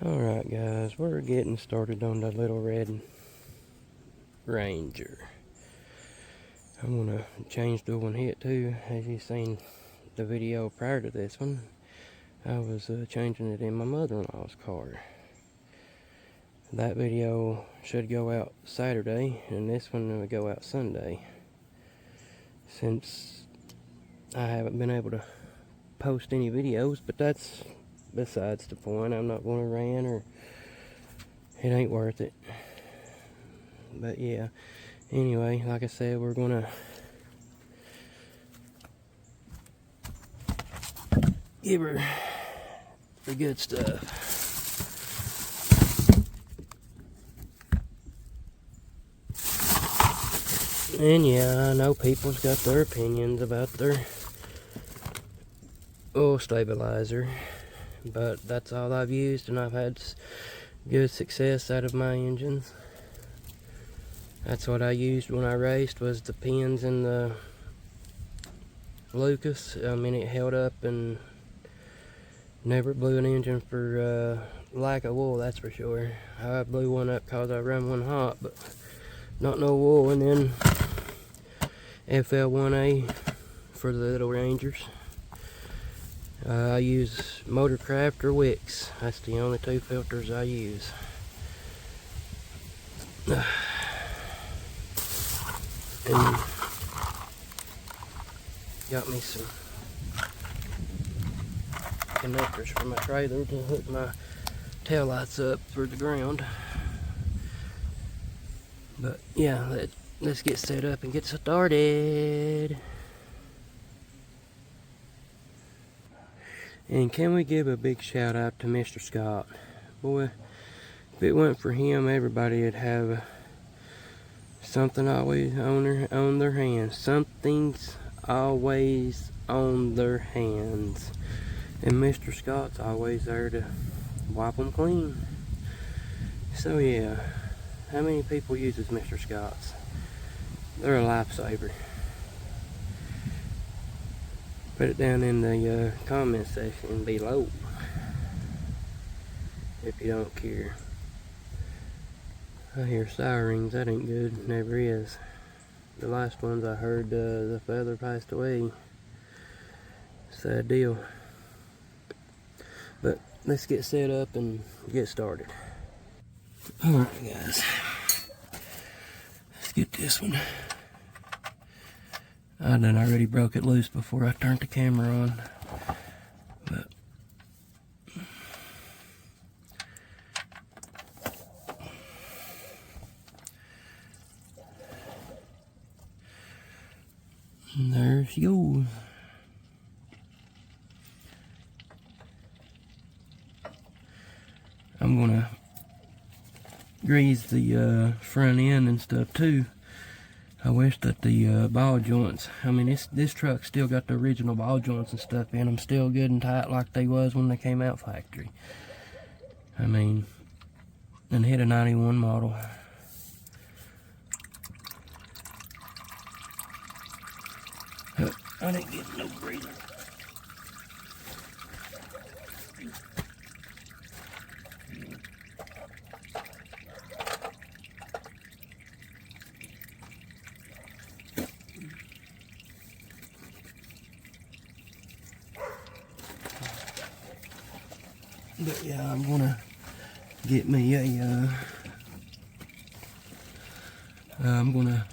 Alright guys, we're getting started on the little red Ranger. I'm gonna change the one hit too. As you seen the video prior to this one, I was changing it in my mother-in-law's car. That video should go out Saturday, and this one will go out Sunday. Since I haven't been able to post any videos, but that's besides the point. I'm not going to rant, or it ain't worth it. But yeah, anyway, like I said, we're gonna give her the good stuff. And yeah, I know people's got their opinions about their oil stabilizer, but that's all I've used, and I've had good success out of my engines. That's what I used when I raced, was the pins in the Lucas. I mean, it held up and never blew an engine for lack of wool, that's for sure. I blew one up because I run one hot, but not no wool. And then FL1A for the little Rangers. I use Motorcraft or Wicks. That's the only two filters I use. And got me some connectors for my trailer to hook my taillights up through the ground. But yeah, let's get set up and get started. And can we give a big shout out to Mr. Scott? Boy, if it weren't for him, everybody would have something always on their hands. Something's always on their hands. And Mr. Scott's always there to wipe them clean. So yeah, how many people uses Mr. Scott's? They're a lifesaver. Put it down in the comment section below if you don't care. I hear sirens. That ain't good. Never is. The last ones I heard, the feather passed away. Sad deal. But let's get set up and get started. Alright guys, let's get this one. I done already broke it loose before I turned the camera on. But and there she goes. I'm gonna grease the front end and stuff too. I wish that the ball joints, I mean this truck still got the original ball joints and stuff in them, still good and tight like they was when they came out factory. I mean, and hit a 91 model. I didn't get no breather. But yeah, I'm gonna get me a I'm gonna,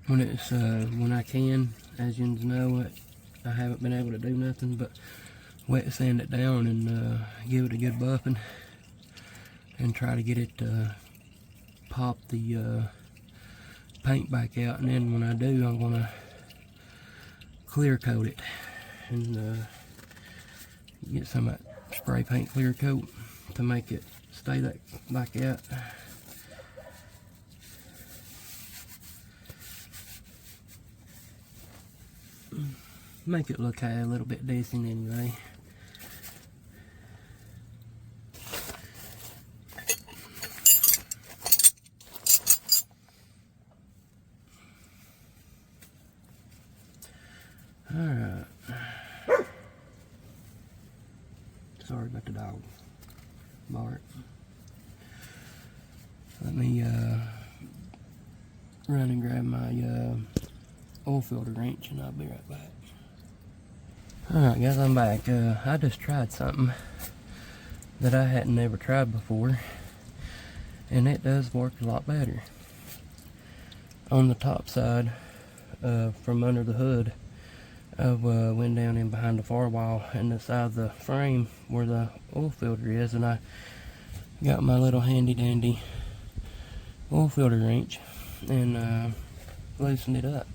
when I can, as you know, I haven't been able to do nothing but wet sand it down and give it a good buffing and try to get it to pop the paint back out. And then when I do, I'm gonna clear coat it and get some of that spray paint clear coat to make it stay that back out. Make it look a little bit decent anyway. Alright. Sorry about the dog bark. Let me run and grab my oil filter wrench and I'll be right back. Alright guys, I'm back. I just tried something that I hadn't never tried before, and it does work a lot better. On the top side, from under the hood, I went down in behind the firewall and the side of the frame where the oil filter is, and I got my little handy dandy oil filter wrench and loosened it up.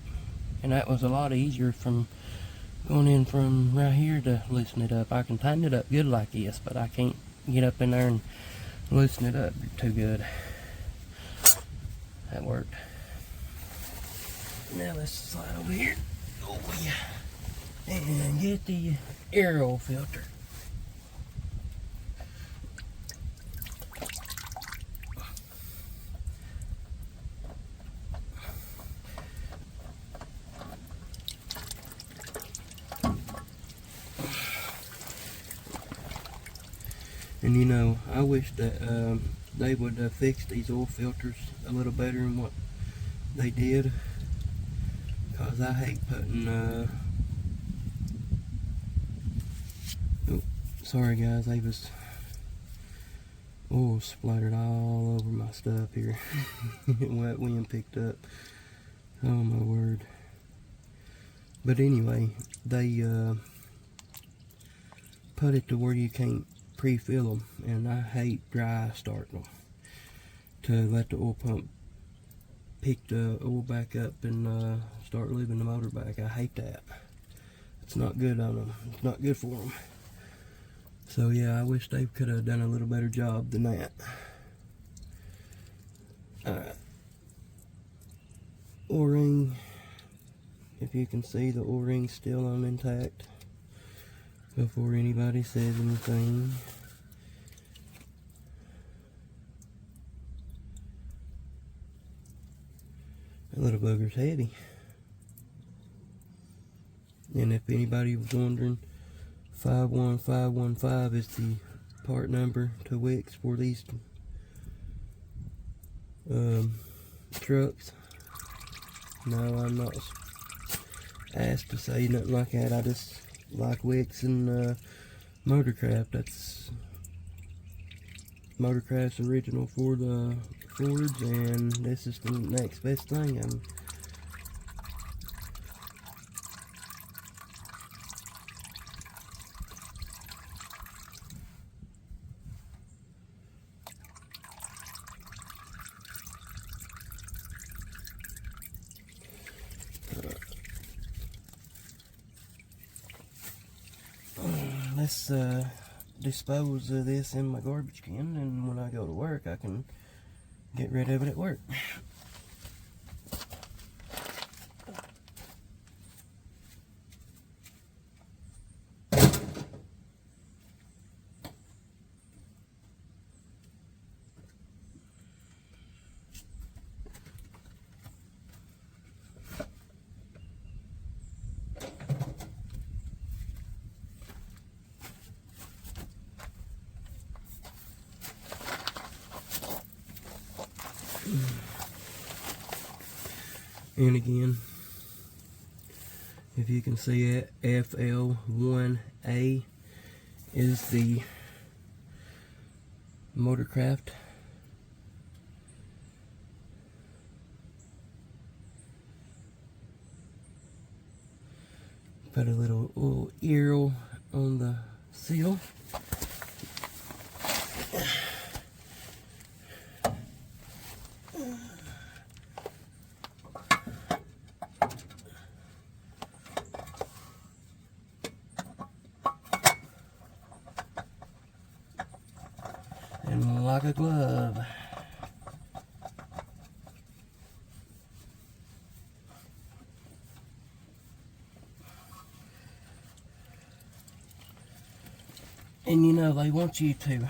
And that was a lot easier from going in from right here to loosen it up. I can tighten it up good like this, but I can't get up in there and loosen it up too good. That worked. Now let's slide over here. Oh yeah. And get the air oil filter. And you know, I wish that they would fix these oil filters a little better than what they did, because I hate putting oh, sorry guys, they was oil splattered all over my stuff here. Wet wind picked up. Oh my word. But anyway, they put it to where you can't pre-fill them, and I hate dry starting them, to let the oil pump pick the oil back up and start leaving the motor back. I hate that. It's not good on them. It's not good for them. So yeah, I wish they could have done a little better job than that. Alright. O-ring. If you can see, the O-ring's still on intact before anybody says anything. That little bugger's heavy. And if anybody was wondering, 51515 is the part number to Wix for these trucks. No, I'm not asked to say nothing like that. I just like Wix and Motorcraft. That's Motorcraft's original for the Fords, and this is the next best thing. Let's dispose of this in my garbage can, and when I go to work I can get rid of it at work. And again, if you can see it, FL1A is the Motorcraft. Put a little earl on the seal. And like a glove. And you know, they want you to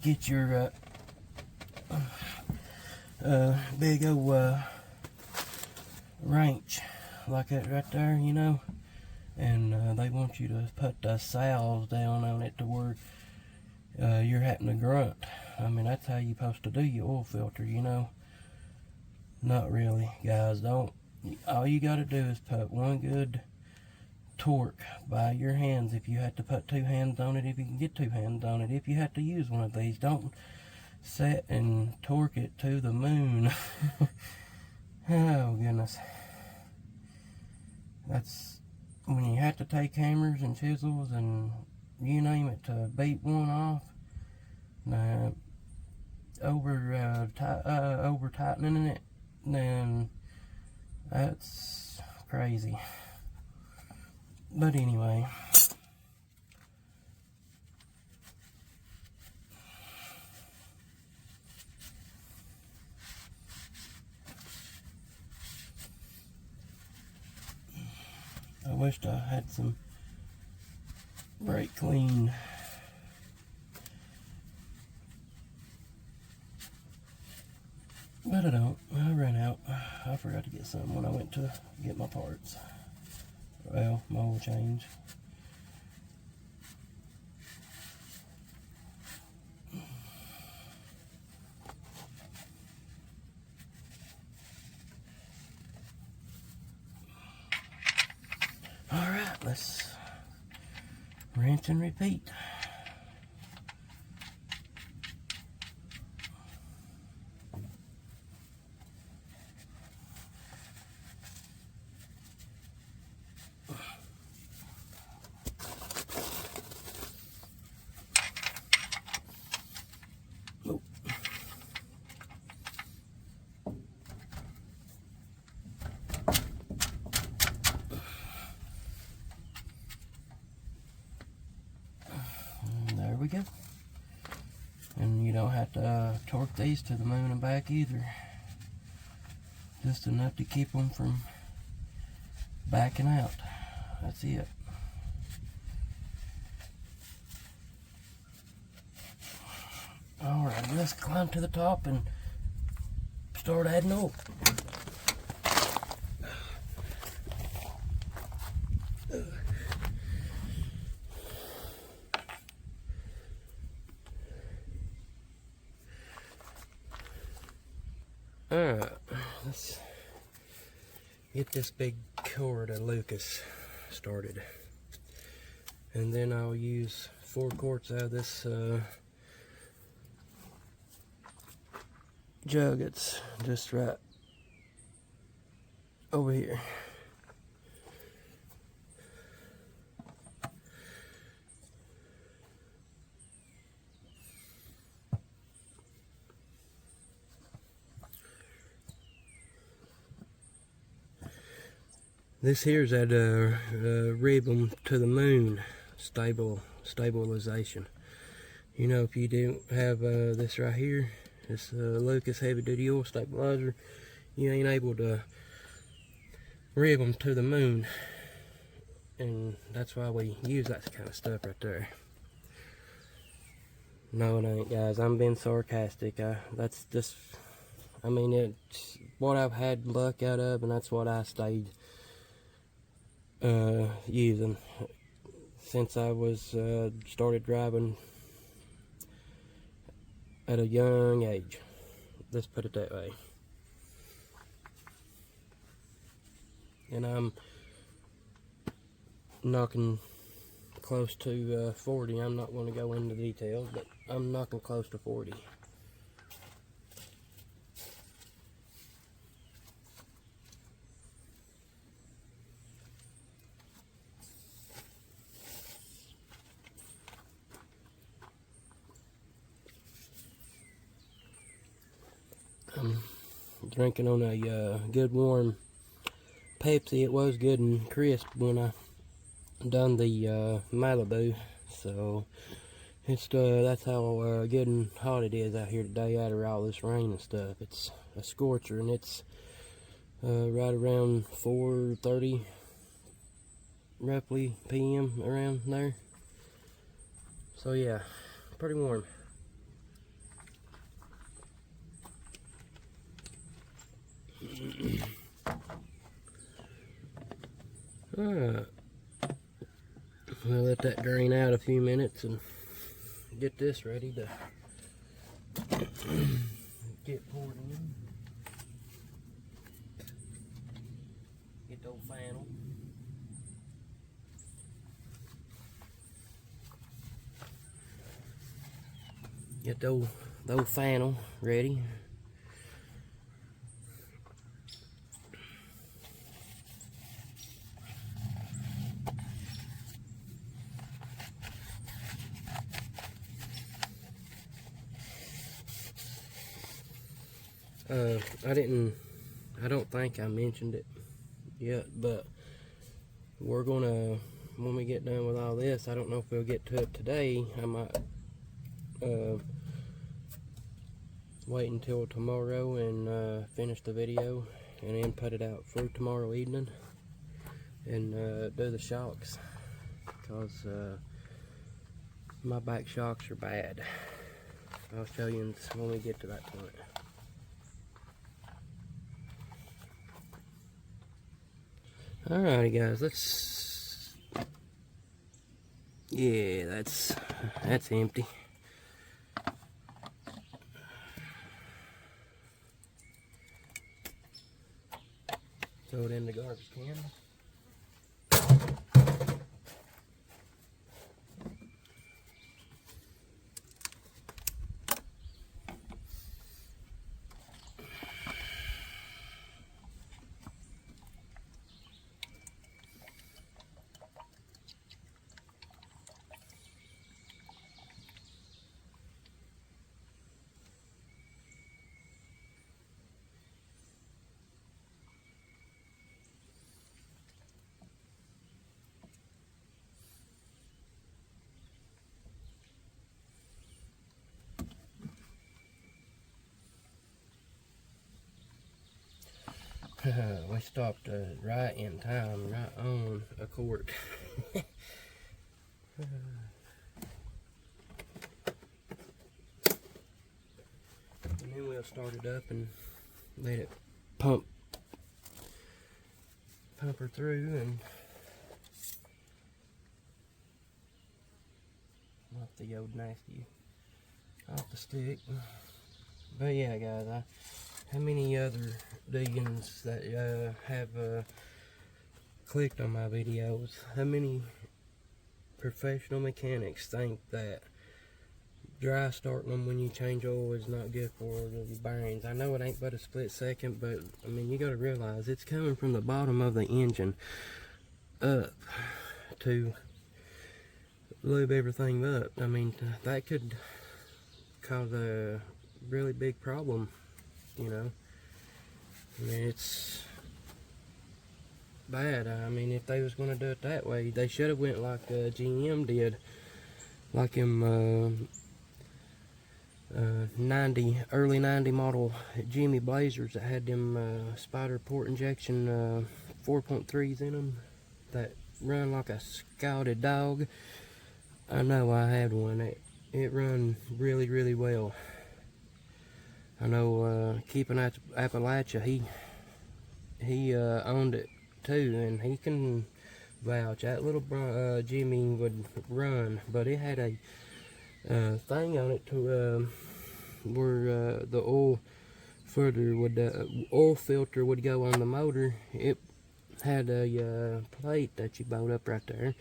get your big old wrench like that right there, you know, and they want you to put the saws down on it to where you're having to grunt. I mean, that's how you're supposed to do your oil filter, you know. Not really, guys. Don't. All you got to do is put one good torque by your hands. If you have to put two hands on it, if you can get two hands on it, if you have to use one of these, don't set and torque it to the moon. Oh goodness, that's when you have to take hammers and chisels and you name it to beat one off. Now over tightening it, then that's crazy. But anyway, I wished I had some brake clean. But I don't. I ran out. I forgot to get some when I went to get my parts. Well, my oil change. Alright, let's rinse and repeat. There we go. And you don't have to torque these to the moon and back either. Just enough to keep them from backing out. That's it. Alright, let's climb to the top and start adding oil. Alright, let's get this big cord of Lucas started. And then I'll use 4 quarts out of this jug. It's just right over here. This here's that ribbon to the moon stabilization. You know, if you don't have this right here, this Lucas heavy duty oil stabilizer, you ain't able to rib them to the moon, and that's why we use that kind of stuff right there. No, it ain't, guys. I'm being sarcastic. That's just, I mean, it's what I've had luck out of, and that's what I stayed using since I was started driving at a young age. Let's put it that way. And I'm knocking close to 40. I'm not going to go into details, but I'm knocking close to 40. I'm drinking on a good warm Pepsi. It was good and crisp when I done the Malibu, so it's that's how good and hot it is out here today after all this rain and stuff. It's a scorcher, and it's right around 4:30 roughly p.m. around there. So yeah, pretty warm. Alright, we'll let that drain out a few minutes and get this ready to get poured in. Get the old funnel. Get the old funnel ready. I don't think I mentioned it yet, but we're gonna, when we get done with all this, I don't know if we'll get to it today. I might wait until tomorrow and finish the video and then put it out for tomorrow evening and do the shocks, because my back shocks are bad. I'll show you when we get to that point. Alrighty guys, let's, yeah, that's empty. Throw it in the garbage can. We stopped right in time, right on a quart. And then we'll start it up and let it pump her through and knock the old nasty off the stick. But yeah guys, how many other vegans that have clicked on my videos, how many professional mechanics think that dry starting them when you change oil is not good for the bearings? I know it ain't but a split second, but I mean, you got to realize it's coming from the bottom of the engine up to lube everything up. I mean, that could cause a really big problem, you know. I mean, it's bad. I mean, if they was going to do it that way, they should have went like GM did, like them early 90 model Jimmy Blazers that had them spider port injection 4.3s in them that run like a scouted dog. I know I had one. It run really, really well. I know Keeping Appalachia, he owned it too, and he can vouch. That little Jimmy would run, but it had a thing on it to where the oil filter would go on the motor. It had a plate that you bowed up right there,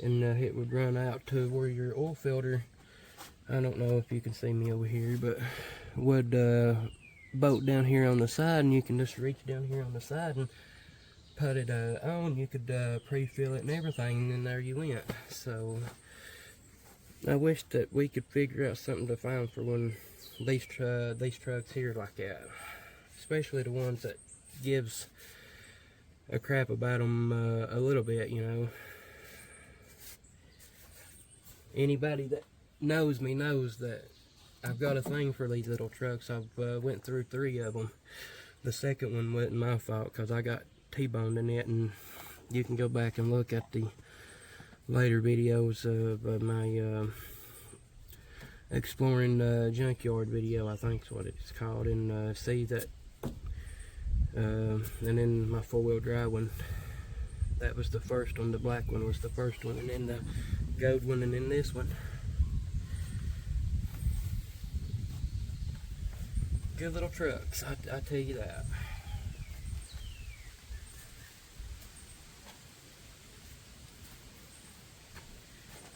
and it would run out to where your oil filter, I don't know if you can see me over here, but would bolt down here on the side, and you can just reach down here on the side and put it on. You could pre-fill it and everything, and then there you went. So I wish that we could figure out something to find for when these trucks here like that, especially the ones that gives a crap about them a little bit, you know. Anybody that knows me knows that I've got a thing for these little trucks. I've went through 3 of them. The second one wasn't my fault because I got T-boned in it, and you can go back and look at the later videos of my exploring junkyard video, I think is what it's called, and see that. And then my 4-wheel drive one, that was the first one. The black one was the first one, and then the gold one, and then this one. Good little trucks, I tell you that.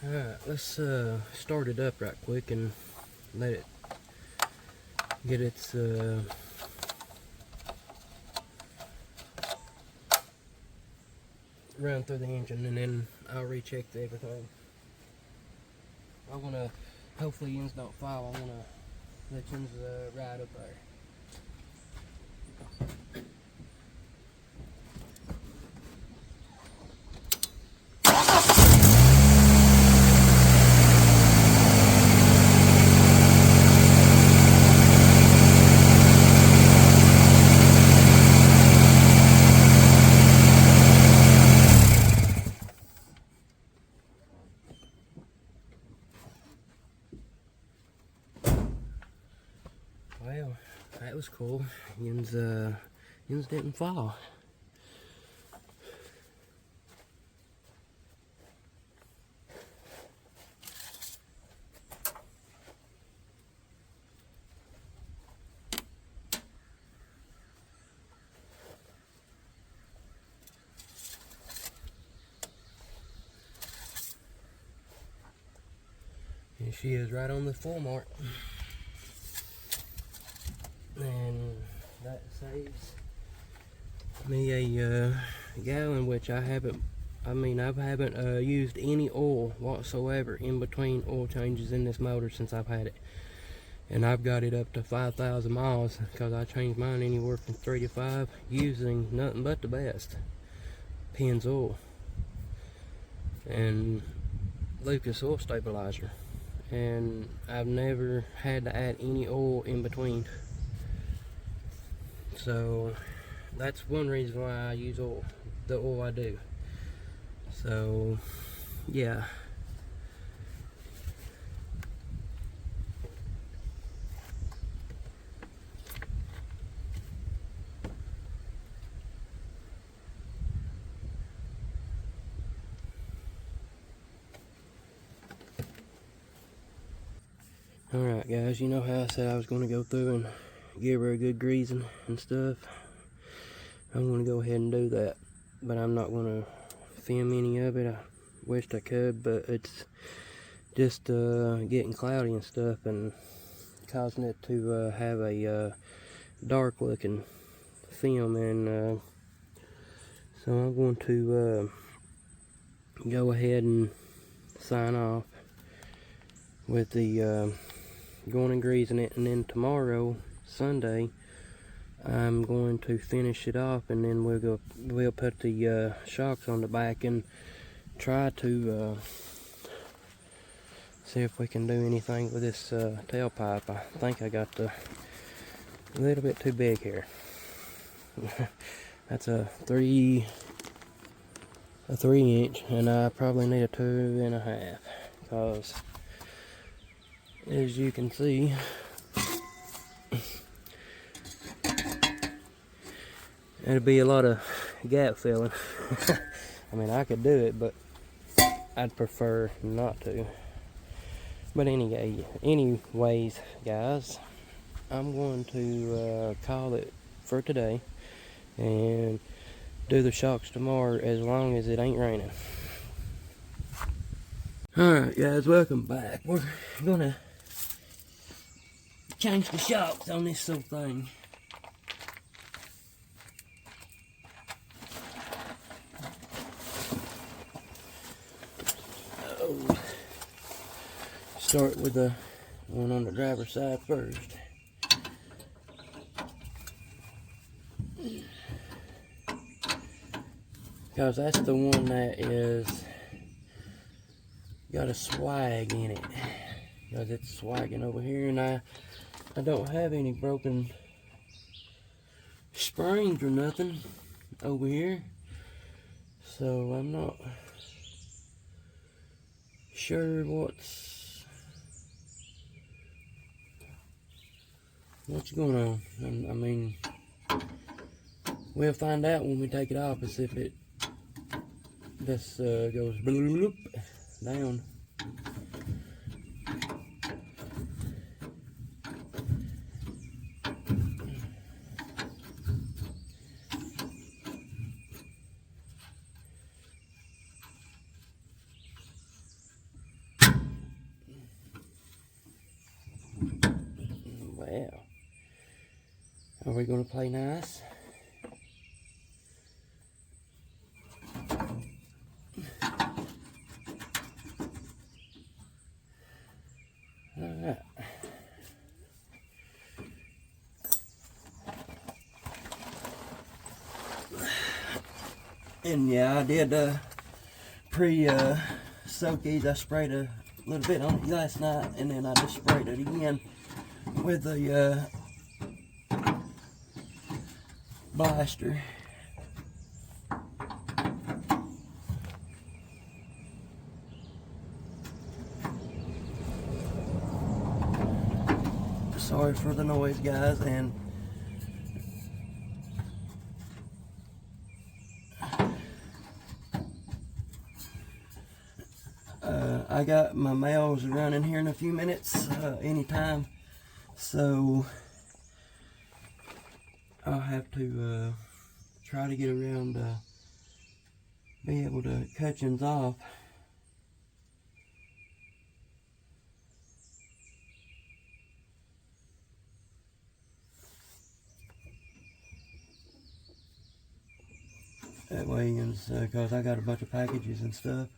Alright, let's start it up right quick and let it get its run through the engine, and then I'll recheck everything. I want to, hopefully ends don't fall, I want to let you ride up there. Well, that was cool. Yins didn't fall. And she is right on the full mark. And that saves me a gallon, which I haven't used any oil whatsoever in between oil changes in this motor since I've had it. And I've got it up to 5,000 miles because I changed mine anywhere from 3 to 5 using nothing but the best Penn's oil and Lucas oil stabilizer. And I've never had to add any oil in between. So that's one reason why I use oil, the oil I do. So yeah. Alright guys, you know how I said I was going to go through and give her a good greasing and stuff? I'm going to go ahead and do that, but I'm not going to film any of it. I wished I could, but it's just getting cloudy and stuff and causing it to have a dark looking film, and so I'm going to go ahead and sign off with the going and greasing it, and then tomorrow, Sunday, I'm going to finish it off, and then we'll put the shocks on the back and try to see if we can do anything with this tailpipe. I think I got a little bit too big here. That's a 3 inch, and I probably need a 2.5, because as you can see, it'd be a lot of gap filling. I mean, I could do it, but I'd prefer not to. But anyways, guys, I'm going to call it for today and do the shocks tomorrow, as long as it ain't raining. Alright guys, welcome back. We're gonna change the shocks on this little thing. Oh. Start with the one on the driver's side first. Because that's the one that is got a swag in it. Because it's swagging over here, and I don't have any broken springs or nothing over here. So I'm not sure what's going on. I mean, we'll find out when we take it off, as if it just goes bloop down. Well, are we gonna play nice? Alright. And yeah, I did pre-soak these. I sprayed a little bit on it last night, and then I just sprayed it again with the blaster. Sorry for the noise, guys, and I got my mails running here in a few minutes, anytime, so I'll have to try to get around be able to cut things off. That way, because I got a bunch of packages and stuff,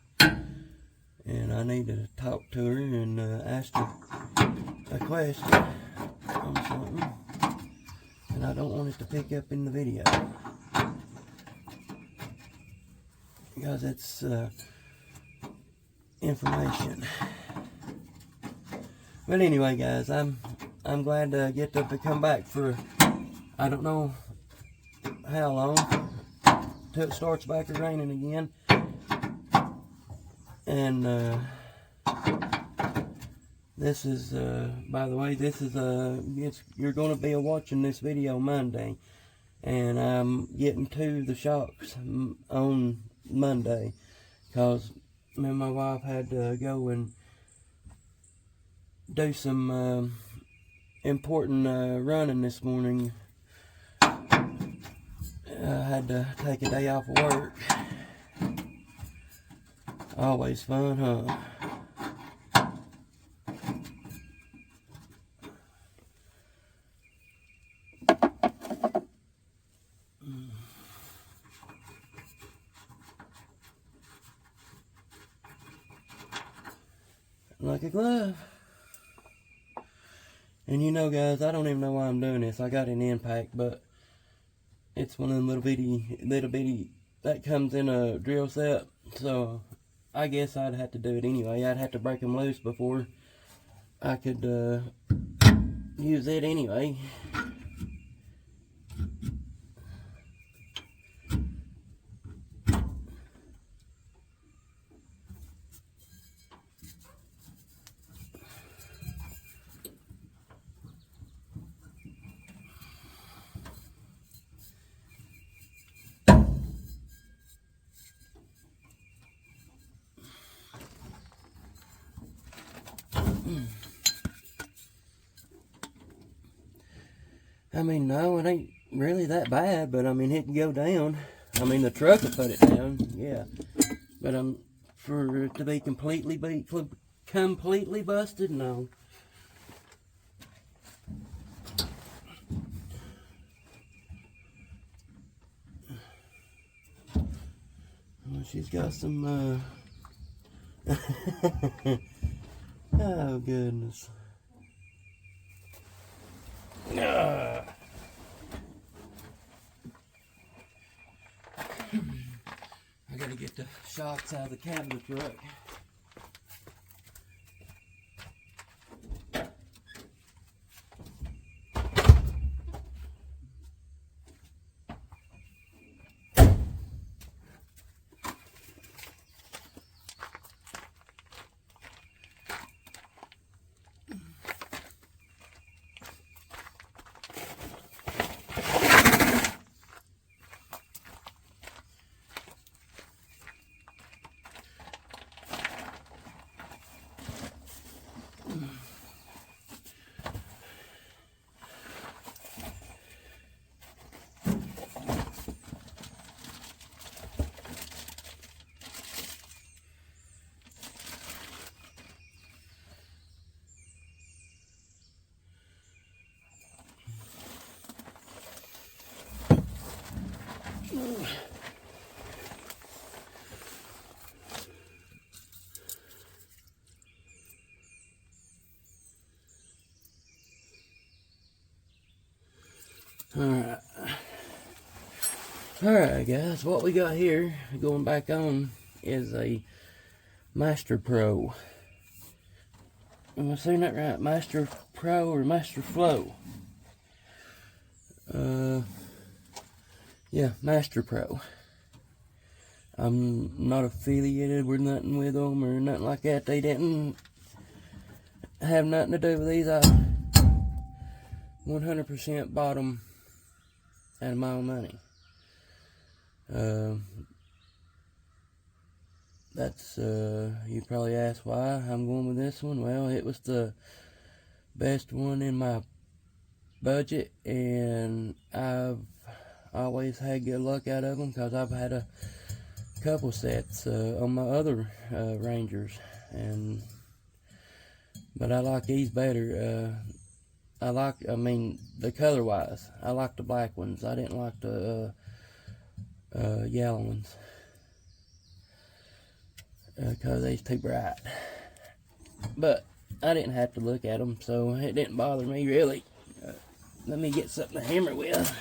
and I need to talk to her and ask her a question on something, and I don't want it to pick up in the video, because it's information. But anyway, guys, I'm glad to get to come back for I don't know how long, till it starts back raining again. And this is by the way, this is you're going to be watching this video Monday, and I'm getting to the shocks on Monday, because me and my wife had to go and do some important running this morning. I had to take a day off of work. Always fun, huh? Like a glove. And you know, guys, I don't even know why I'm doing this. I got an impact, but it's one of them little bitty that comes in a drill set. So I guess I'd have to do it anyway. I'd have to break them loose before I could use it anyway. I mean, no, it ain't really that bad, but I mean, it can go down. I mean, the truck will put it down, yeah. But for it to be completely busted? No. Well, she's got some oh goodness. I gotta get the shocks out of the cabinet truck. Alright guys, what we got here, going back on, is a Master Pro. Am I saying that right? Master Pro or Master Flow? Yeah, Master Pro. I'm not affiliated with nothing with them or nothing like that. They didn't have nothing to do with these. I 100% bought them out of my own money. That's you probably ask why I'm going with this one. Well, it was the best one in my budget, and I've always had good luck out of them because I've had a couple sets on my other Rangers, but I like these better. I mean, the color wise, I like the black ones. I didn't like the yellow ones because they's too bright. But I didn't have to look at them, so it didn't bother me really. Let me get something to hammer with.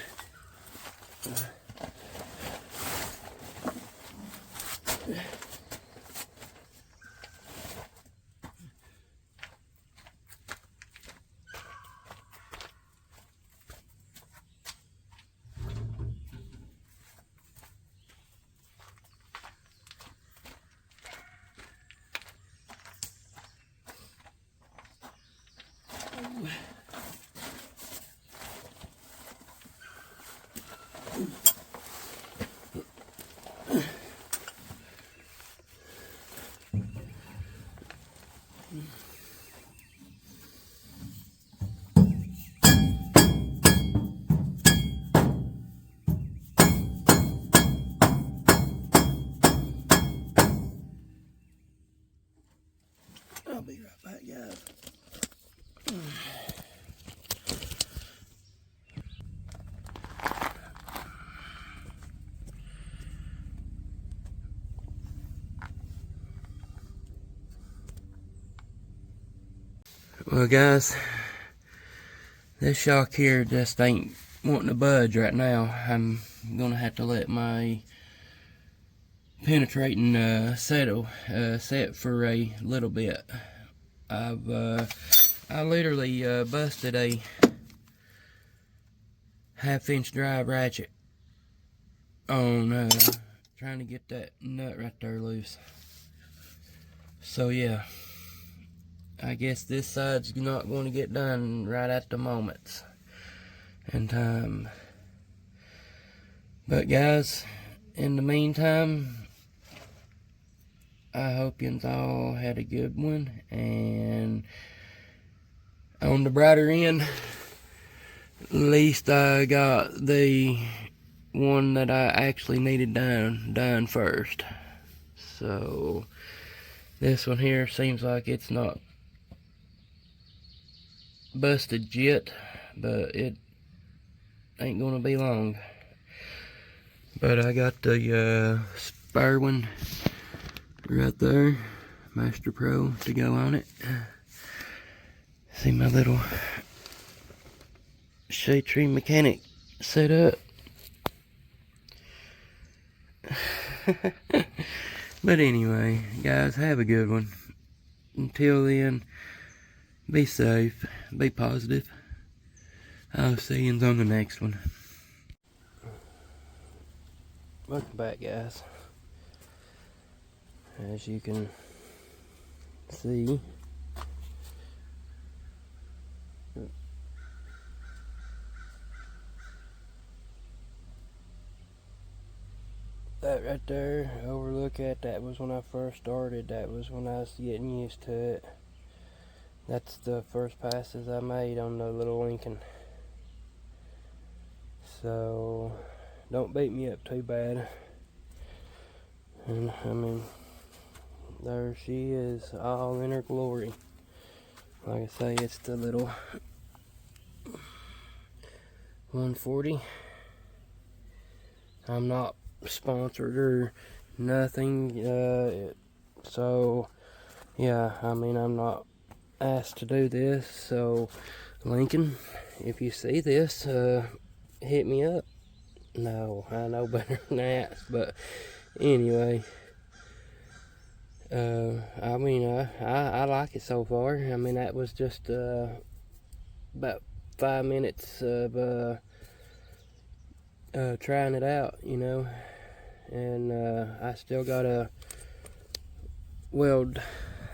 I'll be right back, guys. Well, guys, this shock here just ain't wanting to budge right now. I'm gonna have to let my penetrating set for a little bit. I literally busted a 1/2-inch drive ratchet on trying to get that nut right there loose. So yeah, I guess this side's not going to get done right at the moment in time. But guys, in the meantime, I hope you all had a good one, and on the brighter end, at least I got the one that I actually needed done first. So This one here seems like it's not busted yet, but it ain't gonna be long. But I got the spare one right there, Master Pro, to go on it. See my little shade tree mechanic set up. But anyway, guys, have a good one. Until then, be safe, be positive. I'll see you on the next one. Welcome back, guys. As you can see, that right there, overlook that was when I first started. That was when I was getting used to it. That's the first passes I made on the little Lincoln. So don't beat me up too bad. And I mean, there she is, all in her glory. Like I say, it's the little 140. I'm not sponsored or nothing, so yeah, I mean, I'm not asked to do this. So Lincoln, if you see this, hit me up. No, I know better than that, but anyway, I mean, I like it so far. I mean, that was just about 5 minutes of trying it out, you know, and I still gotta weld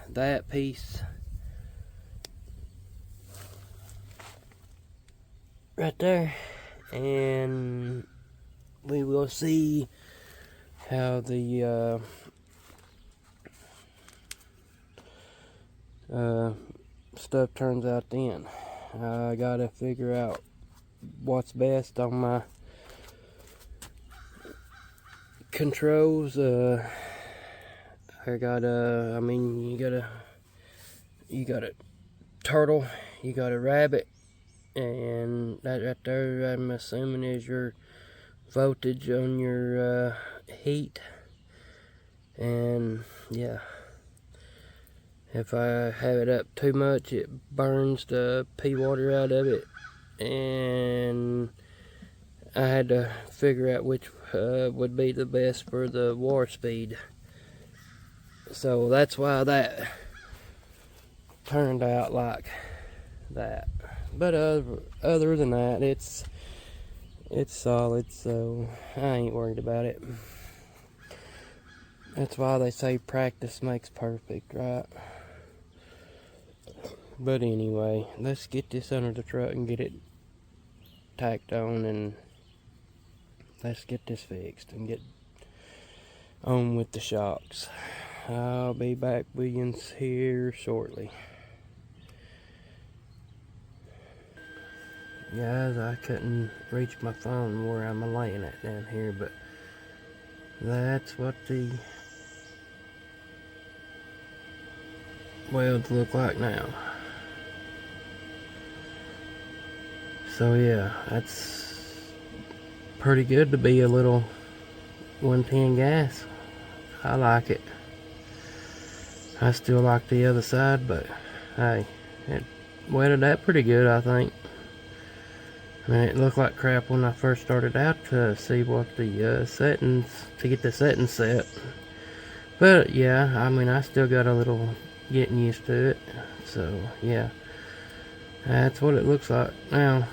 that piece right there, and we will see how the stuff turns out then. I gotta figure out what's best on my controls. I mean, you got a turtle, you got a rabbit, and that right there, I'm assuming, is your voltage on your heat. And yeah, if I have it up too much, it burns the pea water out of it, and I had to figure out which would be the best for the war speed. So that's why that turned out like that. But other than that, it's solid, so I ain't worried about it. That's why they say practice makes perfect, right? But anyway, let's get this under the truck and get it tacked on, and let's get this fixed and get on with the shocks. I'll be back with you here shortly. Guys, I couldn't reach my phone where I'm laying at down here, but that's what the welds look like now. So yeah, that's pretty good to be a little 110 gas. I like it. I still like the other side, but hey, it welded that pretty good, I think. I mean, it looked like crap when I first started out to see what the settings, to get the settings set. But yeah, I mean, I still got a little getting used to it. So yeah, that's what it looks like now.